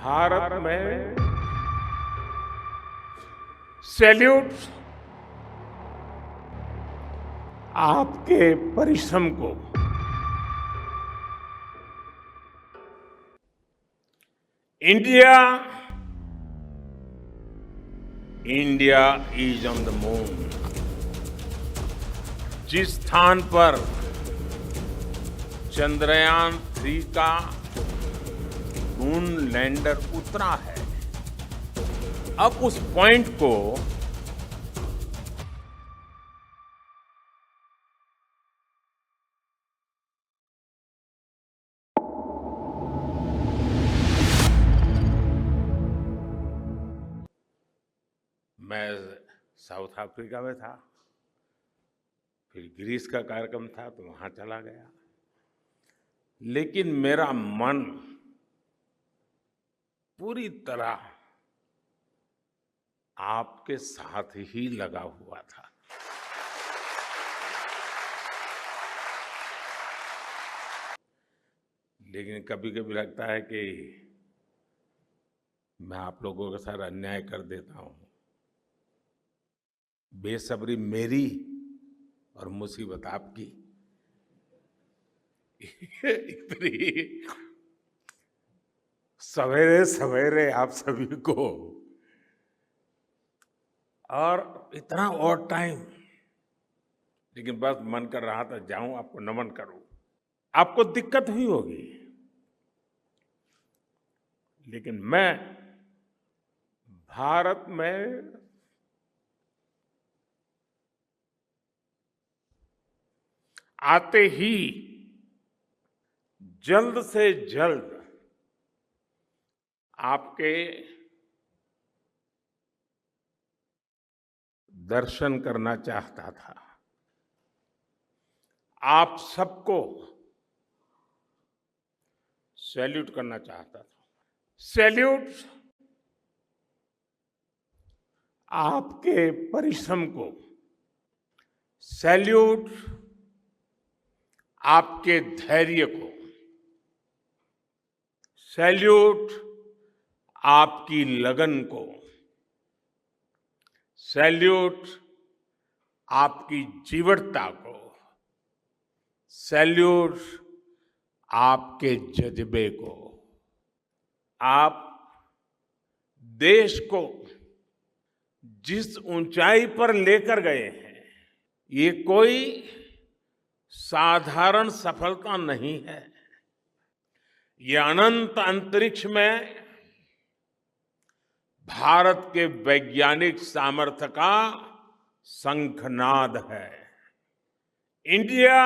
भारत में सैल्यूट आपके परिश्रम को। India India is on the moon. जिस स्थान पर चंद्रयान 3 का मून लैंडर उतरा है, अब उस पॉइंट को मैं साउथ अफ्रीका में था, फिर ग्रीस का कार्यक्रम था तो वहां चला गया, लेकिन मेरा मन पूरी तरह आपके साथ ही लगा हुआ था। लेकिन कभी कभी लगता है कि मैं आप लोगों के साथ अन्याय कर देता हूं। बेसब्री मेरी और मुसीबत आपकी। इतनी सवेरे सवेरे आप सभी को, और इतना और टाइम, लेकिन बस मन कर रहा था जाऊं आपको नमन करूं। आपको दिक्कत हुई होगी, लेकिन मैं भारत में आते ही जल्द से जल्द आपके दर्शन करना चाहता था। आप सबको सैल्यूट करना चाहता था। सैल्यूट आपके परिश्रम को, सैल्यूट आपके धैर्य को, सैल्यूट आपकी लगन को, सैल्यूट आपकी जीवटता को, सैल्यूट आपके जज्बे को। आप देश को जिस ऊंचाई पर लेकर गए हैं, ये कोई साधारण सफलता नहीं है। ये अनंत अंतरिक्ष में भारत के वैज्ञानिक सामर्थ्य का शंखनाद है। India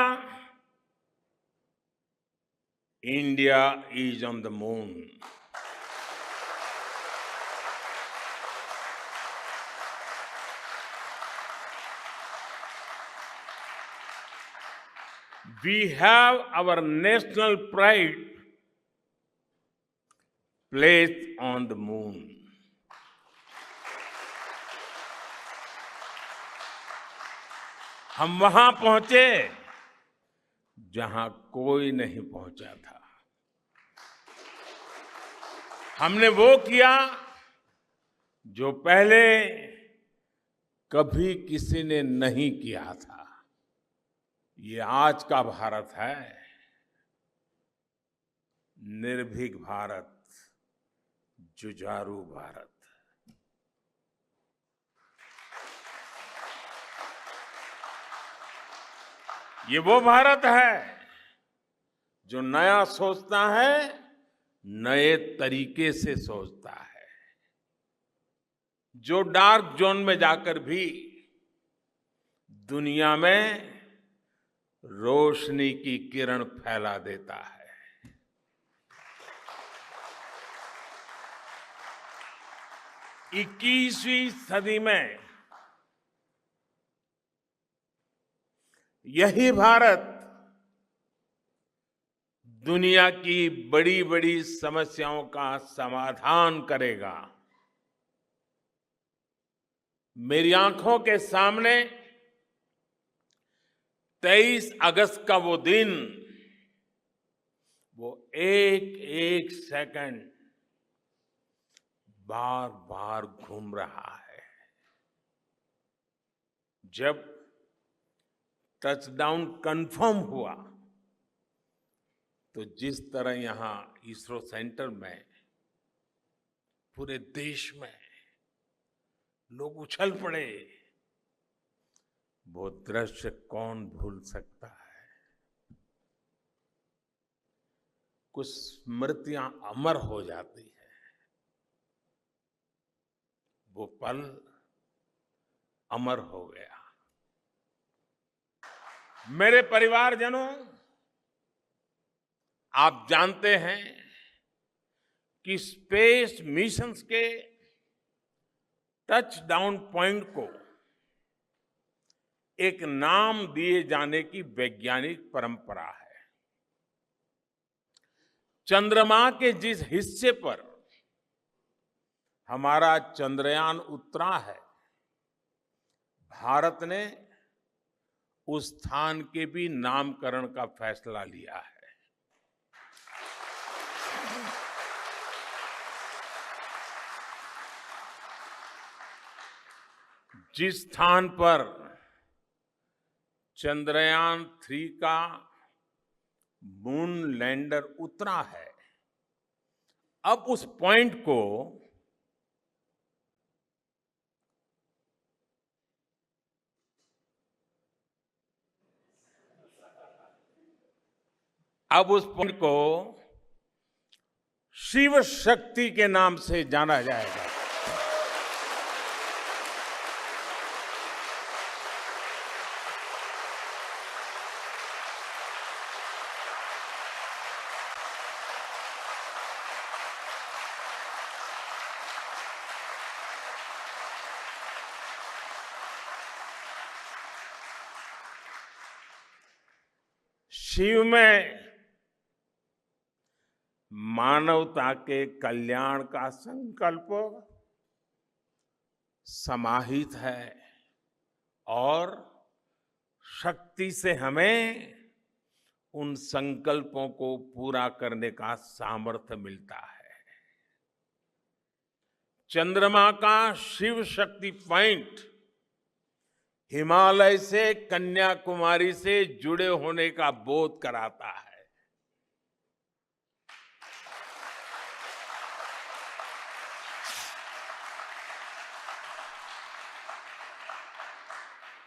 India is on the moon. We have our national pride placed on the moon. हम वहां पहुंचे जहां कोई नहीं पहुंचा था। हमने वो किया जो पहले कभी किसी ने नहीं किया था। ये आज का भारत है, निर्भीक भारत, जुझारू भारत। ये वो भारत है जो नया सोचता है, नए तरीके से सोचता है, जो डार्क जोन में जाकर भी दुनिया में रोशनी की किरण फैला देता है। 21वीं सदी में यही भारत दुनिया की बड़ी बड़ी समस्याओं का समाधान करेगा। मेरी आंखों के सामने 23 अगस्त का वो दिन, वो एक एक सेकंड बार बार घूम रहा है। जब टचडाउन कंफर्म हुआ तो जिस तरह यहां इसरो सेंटर में पूरे देश में लोग उछल पड़े, वो दृश्य कौन भूल सकता है। कुछ स्मृतियां अमर हो जाती है। वो पल अमर हो गया। मेरे परिवारजनों, आप जानते हैं कि स्पेस मिशंस के टच डाउन पॉइंट को एक नाम दिए जाने की वैज्ञानिक परंपरा है। चंद्रमा के जिस हिस्से पर हमारा चंद्रयान उतरा है, भारत ने उस स्थान के भी नामकरण का फैसला लिया है। जिस स्थान पर चंद्रयान 3 का मून लैंडर उतरा है, अब उस पॉइंट को शिव शक्ति के नाम से जाना जाएगा। शिव में मानवता के कल्याण का संकल्प समाहित है और शक्ति से हमें उन संकल्पों को पूरा करने का सामर्थ्य मिलता है। चंद्रमा का शिव शक्ति पॉइंट हिमालय से कन्याकुमारी से जुड़े होने का बोध कराता है।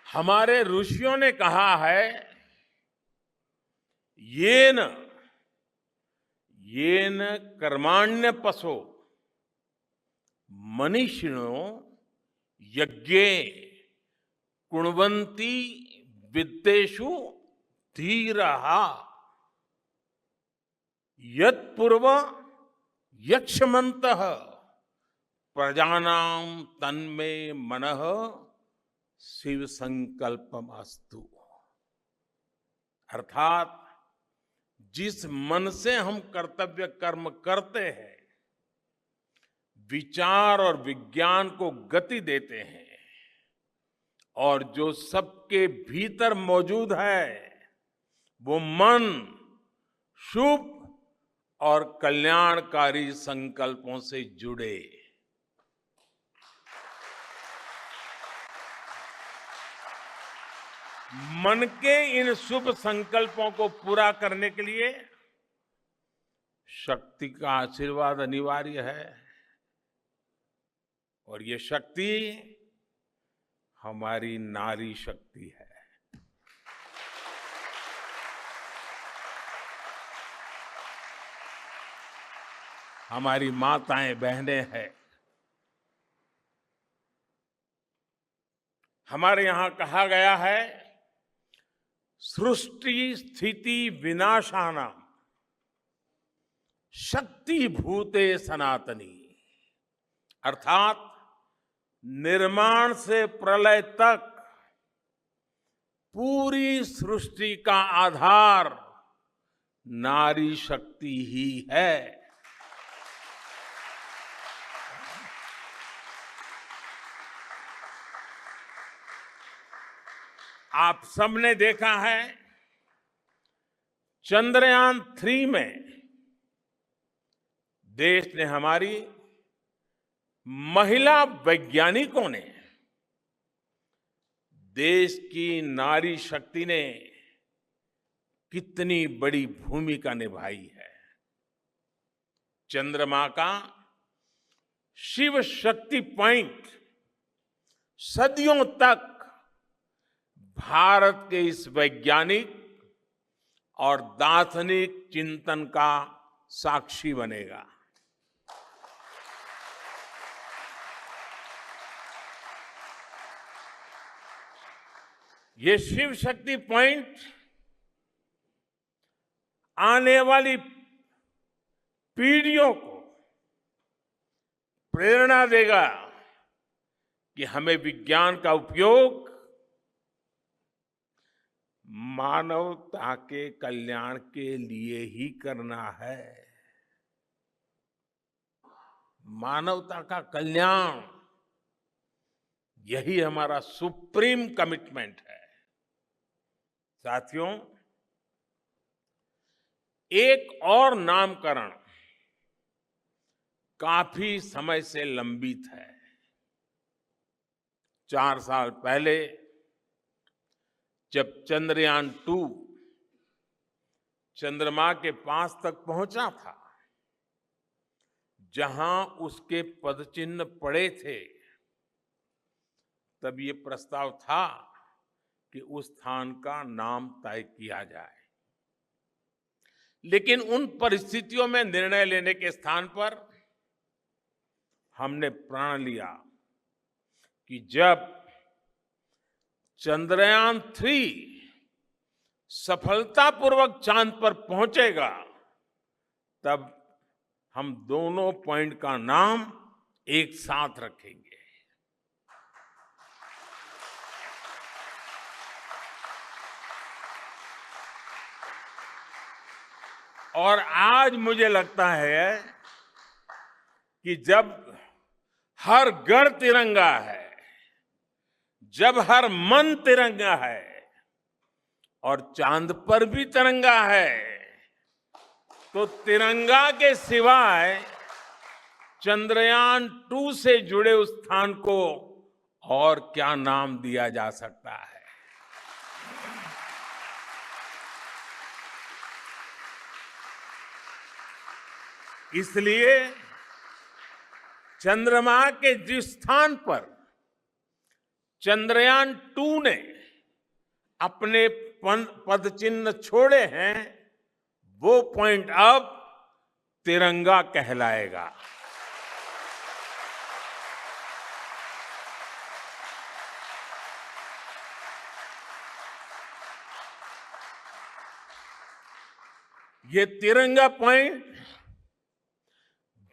हमारे ऋषियों ने कहा है, येन कर्माण्य पशो मनीषिणो यज्ञे कुण्वन्ति वित्तेषु धीरः यत्पूर्व यक्षमन्तः प्रजानां तन्मे मनः शिव संकल्पम अस्तु। अर्थात जिस मन से हम कर्तव्य कर्म करते हैं, विचार और विज्ञान को गति देते हैं, और जो सबके भीतर मौजूद है, वो मन शुभ और कल्याणकारी संकल्पों से जुड़े। मन के इन शुभ संकल्पों को पूरा करने के लिए शक्ति का आशीर्वाद अनिवार्य है, और ये शक्ति हमारी नारी शक्ति है। हमारी माताएं बहनें हैं। हमारे यहां कहा गया है, सृष्टि स्थिति विनाशानां शक्ति भूते सनातनी। अर्थात निर्माण से प्रलय तक पूरी सृष्टि का आधार नारी शक्ति ही है। आप सबने देखा है, चंद्रयान 3 में देश ने हमारी महिला वैज्ञानिकों ने, देश की नारी शक्ति ने कितनी बड़ी भूमिका निभाई है। चंद्रमा का शिव शक्ति पॉइंट सदियों तक भारत के इस वैज्ञानिक और दार्शनिक चिंतन का साक्षी बनेगा। ये शिव शक्ति पॉइंट आने वाली पीढ़ियों को प्रेरणा देगा कि हमें विज्ञान का उपयोग मानवता के कल्याण के लिए ही करना है। मानवता का कल्याण, यही हमारा सुप्रीम कमिटमेंट है। साथियों, एक और नामकरण काफी समय से लंबित है। 4 साल पहले जब चंद्रयान-2 चंद्रमा के पास तक पहुंचा था, जहां उसके पदचिन्ह पड़े थे, तब ये प्रस्ताव था कि उस स्थान का नाम तय किया जाए। लेकिन उन परिस्थितियों में निर्णय लेने के स्थान पर हमने प्रण लिया कि जब चंद्रयान-3 सफलतापूर्वक चांद पर पहुंचेगा, तब हम दोनों पॉइंट का नाम एक साथ रखेंगे। और आज मुझे लगता है कि जब हर घर तिरंगा है, जब हर मन तिरंगा है और चांद पर भी तिरंगा है, तो तिरंगा के सिवाय चंद्रयान-2 से जुड़े उस स्थान को और क्या नाम दिया जा सकता है। इसलिए चंद्रमा के जिस स्थान पर चंद्रयान-2 ने अपने पदचिन्ह छोड़े हैं, वो पॉइंट अब तिरंगा कहलाएगा। ये तिरंगा पॉइंट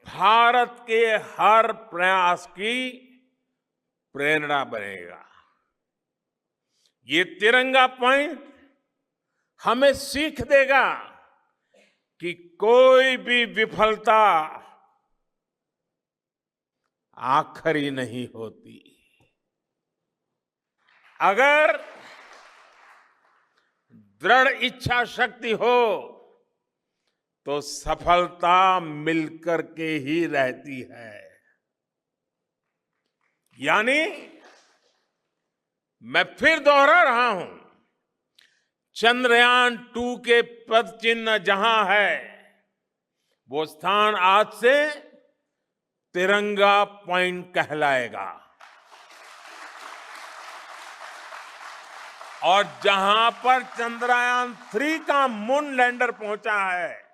भारत के हर प्रयास की प्रेरणा बनेगा। ये तिरंगा पॉइंट हमें सीख देगा कि कोई भी विफलता आखिरी नहीं होती। अगर दृढ़ इच्छा शक्ति हो तो सफलता मिलकर के ही रहती है। यानी मैं फिर दोहरा रहा हूं, चंद्रयान-2 के पद चिन्ह जहां है, वो स्थान आज से तिरंगा पॉइंट कहलाएगा। और जहां पर चंद्रयान-3 का मून लैंडर पहुंचा है,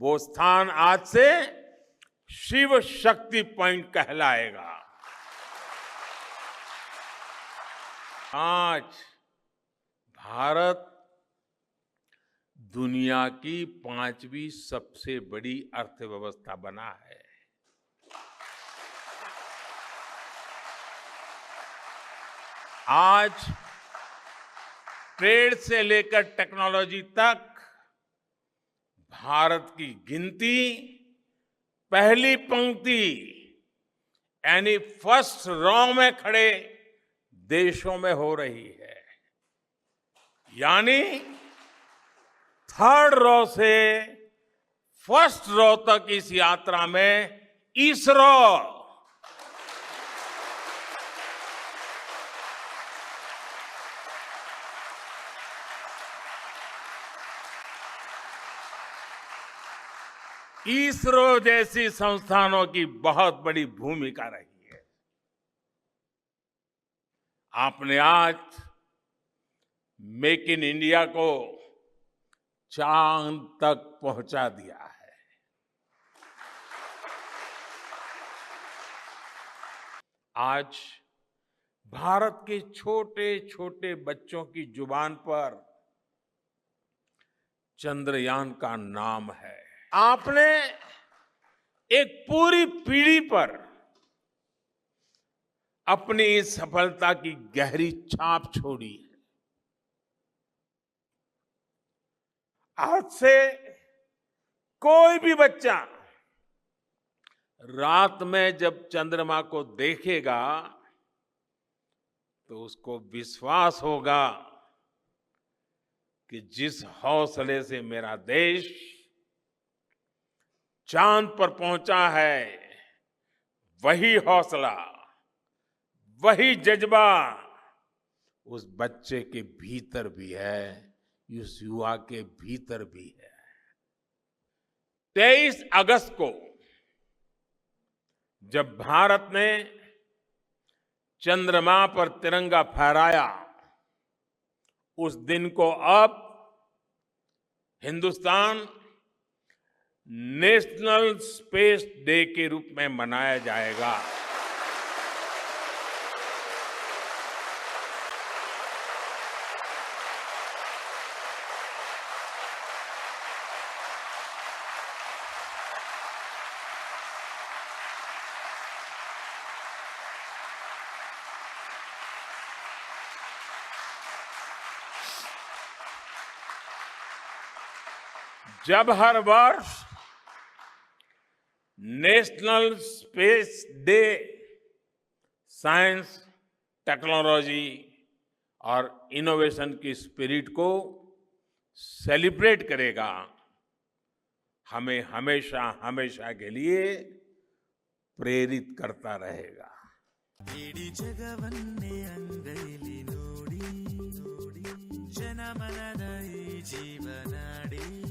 वो स्थान आज से शिव शक्ति पॉइंट कहलाएगा। आज भारत दुनिया की 5वीं सबसे बड़ी अर्थव्यवस्था बना है। आज ट्रेड से लेकर टेक्नोलॉजी तक भारत की गिनती पहली पंक्ति यानी फर्स्ट रॉ में खड़े देशों में हो रही है। यानी थर्ड रॉ से फर्स्ट रॉ तक इस यात्रा में इसरो इसरो जैसी संस्थानों की बहुत बड़ी भूमिका रही है। आपने आज मेक इन इंडिया को चांद तक पहुंचा दिया है। आज भारत के छोटे छोटे बच्चों की जुबान पर चंद्रयान का नाम है। आपने एक पूरी पीढ़ी पर अपनी इस सफलता की गहरी छाप छोड़ी है। आज से कोई भी बच्चा रात में जब चंद्रमा को देखेगा तो उसको विश्वास होगा कि जिस हौसले से मेरा देश चांद पर पहुंचा है, वही हौसला, वही जज्बा उस बच्चे के भीतर भी है, उस युवा के भीतर भी है। 23 अगस्त को जब भारत ने चंद्रमा पर तिरंगा फहराया, उस दिन को अब हिंदुस्तान नेशनल स्पेस डे के रूप में मनाया जाएगा। जब हर वर्ष national space day science, technology और इनोवेशन की स्पिरिट को सेलिब्रेट करेगा, हमें हमेशा हमेशा के लिए प्रेरित करता रहेगा। इडೀ ಜಗವನ್ನೇ ಅಂಗೈಲಿ ನೋಡಿ ನೋಡಿ ಜನಮನದ ಈ ಜೀವನಾಡಿ